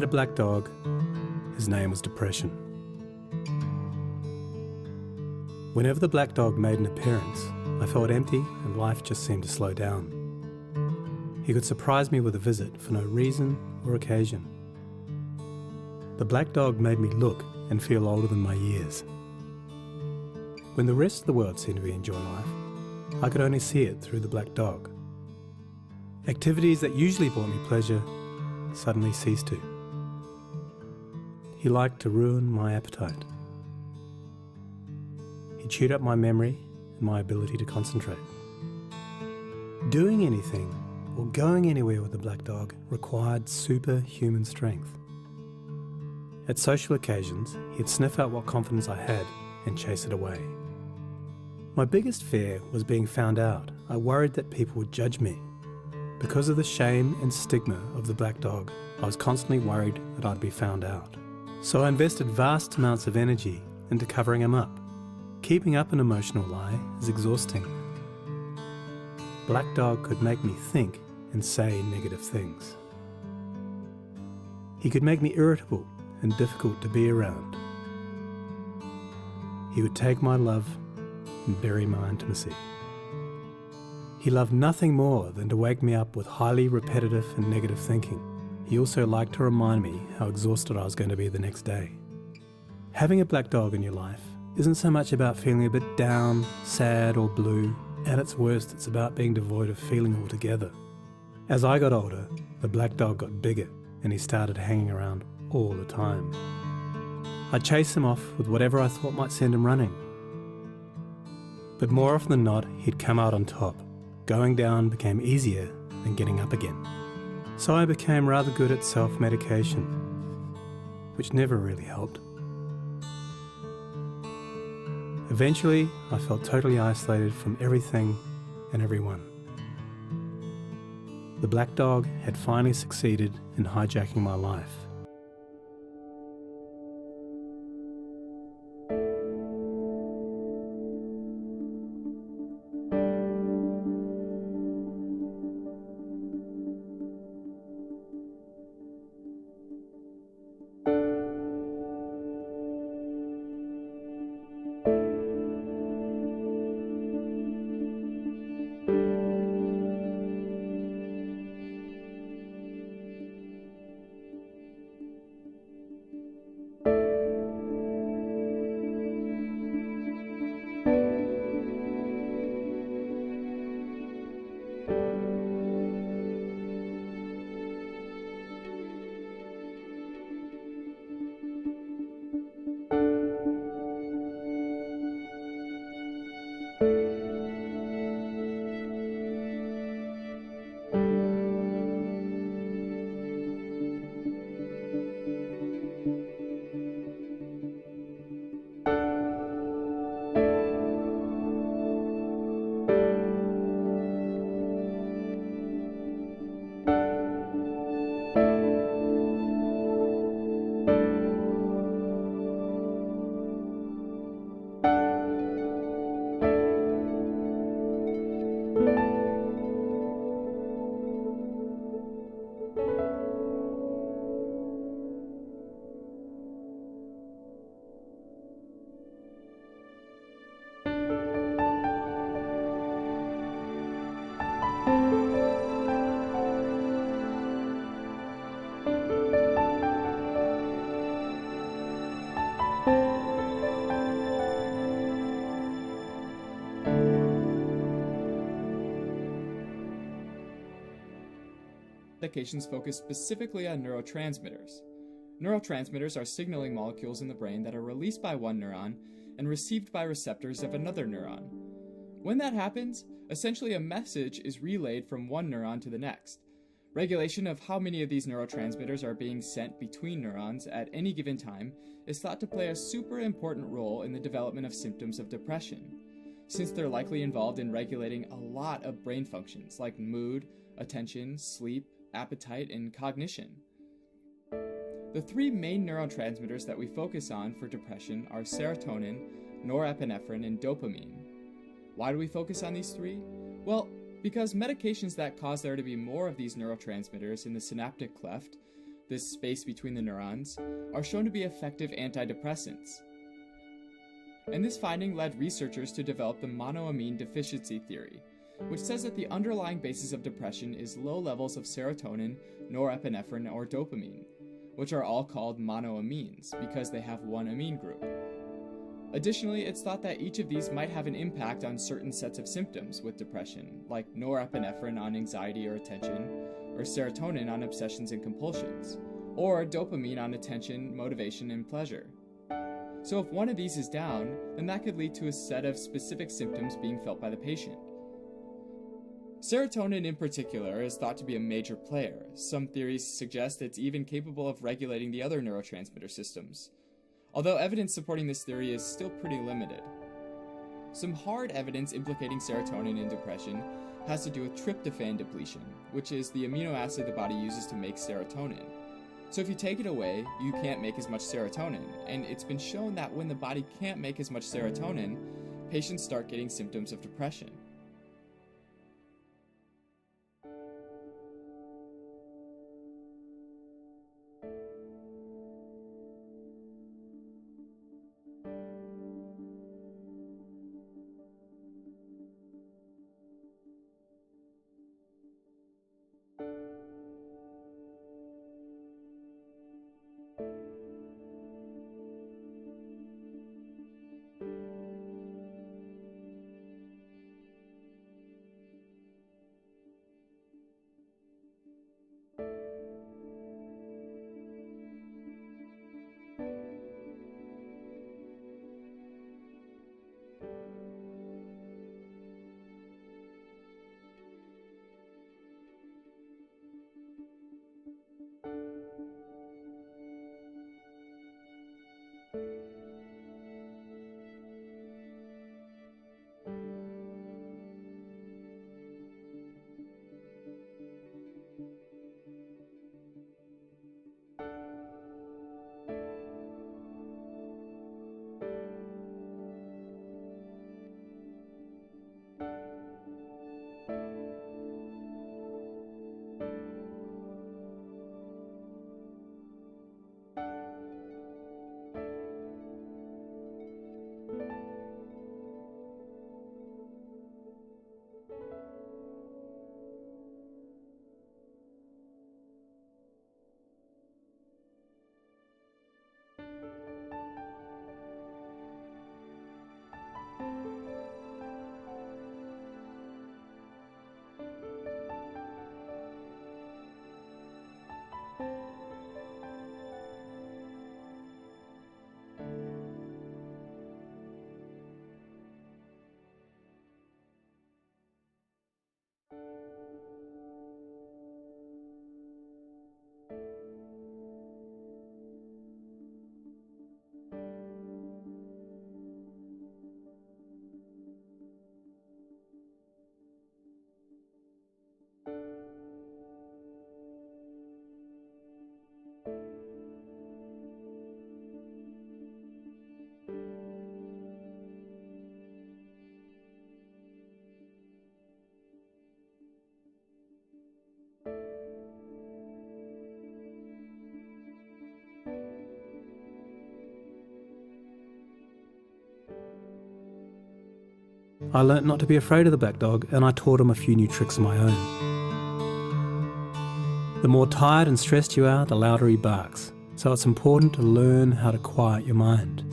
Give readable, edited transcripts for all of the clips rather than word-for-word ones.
had a black dog. His name was Depression. Whenever the black dog made an appearance, I felt empty and life just seemed to slow down. He could surprise me with a visit for no reason or occasion. The black dog made me look and feel older than my years. When the rest of the world seemed to be enjoying life, I could only see it through the black dog. Activities that usually brought me pleasure suddenly ceased to. He liked to ruin my appetite. He chewed up my memory and my ability to concentrate. Doing anything or going anywhere with the black dog required superhuman strength. At social occasions, he'd sniff out what confidence I had and chase it away. My biggest fear was being found out. I worried that people would judge me. Because of the shame and stigma of the black dog, I was constantly worried that I'd be found out. So I invested vast amounts of energy into covering him up. Keeping up an emotional lie is exhausting. Black dog could make me think and say negative things. He could make me irritable and difficult to be around. He would take my love and bury my intimacy. He loved nothing more than to wake me up with highly repetitive and negative thinking. He also liked to remind me how exhausted I was going to be the next day. Having a black dog in your life isn't so much about feeling a bit down, sad or blue. At its worst, it's about being devoid of feeling altogether. As I got older, the black dog got bigger and he started hanging around all the time. I'd chase him off with whatever I thought might send him running. But more often than not, he'd come out on top. Going down became easier than getting up again. So I became rather good at self-medication, which never really helped. Eventually, I felt totally isolated from everything and everyone. The black dog had finally succeeded in hijacking my life. Medications focus specifically on neurotransmitters. Neurotransmitters are signaling molecules in the brain that are released by one neuron and received by receptors of another neuron. When that happens, essentially a message is relayed from one neuron to the next. Regulation of how many of these neurotransmitters are being sent between neurons at any given time is thought to play a super important role in the development of symptoms of depression, since they're likely involved in regulating a lot of brain functions like mood, attention, sleep, appetite, and cognition. The three main neurotransmitters that we focus on for depression are serotonin, norepinephrine, and dopamine. Why do we focus on these three? Well, because medications that cause there to be more of these neurotransmitters in the synaptic cleft, this space between the neurons, are shown to be effective antidepressants. And this finding led researchers to develop the monoamine deficiency theory, which says that the underlying basis of depression is low levels of serotonin, norepinephrine, or dopamine, which are all called monoamines because they have one amine group. Additionally, it's thought that each of these might have an impact on certain sets of symptoms with depression, like norepinephrine on anxiety or attention, or serotonin on obsessions and compulsions, or dopamine on attention, motivation, and pleasure. So if one of these is down, then that could lead to a set of specific symptoms being felt by the patient. Serotonin in particular is thought to be a major player. Some theories suggest it's even capable of regulating the other neurotransmitter systems, although evidence supporting this theory is still pretty limited. Some hard evidence implicating serotonin in depression has to do with tryptophan depletion, which is the amino acid the body uses to make serotonin. So if you take it away, you can't make as much serotonin, and it's been shown that when the body can't make as much serotonin, patients start getting symptoms of depression. I learnt not to be afraid of the black dog, and I taught him a few new tricks of my own. The more tired and stressed you are, the louder he barks, so it's important to learn how to quiet your mind.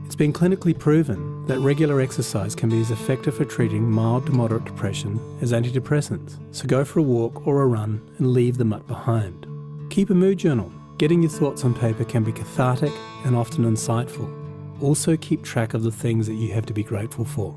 It's been clinically proven that regular exercise can be as effective for treating mild to moderate depression as antidepressants, so go for a walk or a run and leave the mutt behind. Keep a mood journal. Getting your thoughts on paper can be cathartic and often insightful. Also keep track of the things that you have to be grateful for.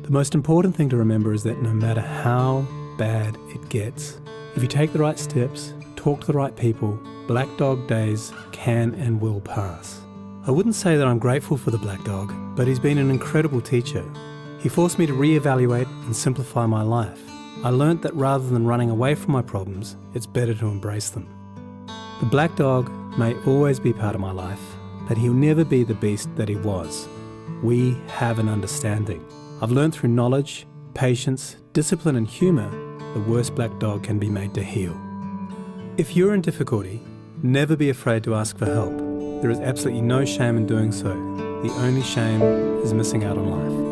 The most important thing to remember is that no matter how bad it gets, if you take the right steps, talk to the right people, black dog days can and will pass. I wouldn't say that I'm grateful for the black dog, but he's been an incredible teacher. He forced me to reevaluate and simplify my life. I learnt that rather than running away from my problems, it's better to embrace them. The black dog may always be part of my life, but he'll never be the beast that he was. We have an understanding. I've learned through knowledge, patience, discipline and humour, the worst black dog can be made to heal. If you're in difficulty, never be afraid to ask for help. There is absolutely no shame in doing so. The only shame is missing out on life.